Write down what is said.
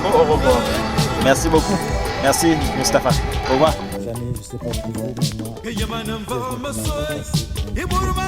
Au revoir. Merci beaucoup. Merci, Mustapha. Au revoir. Jamais, je sais pas pour vous, mais moi,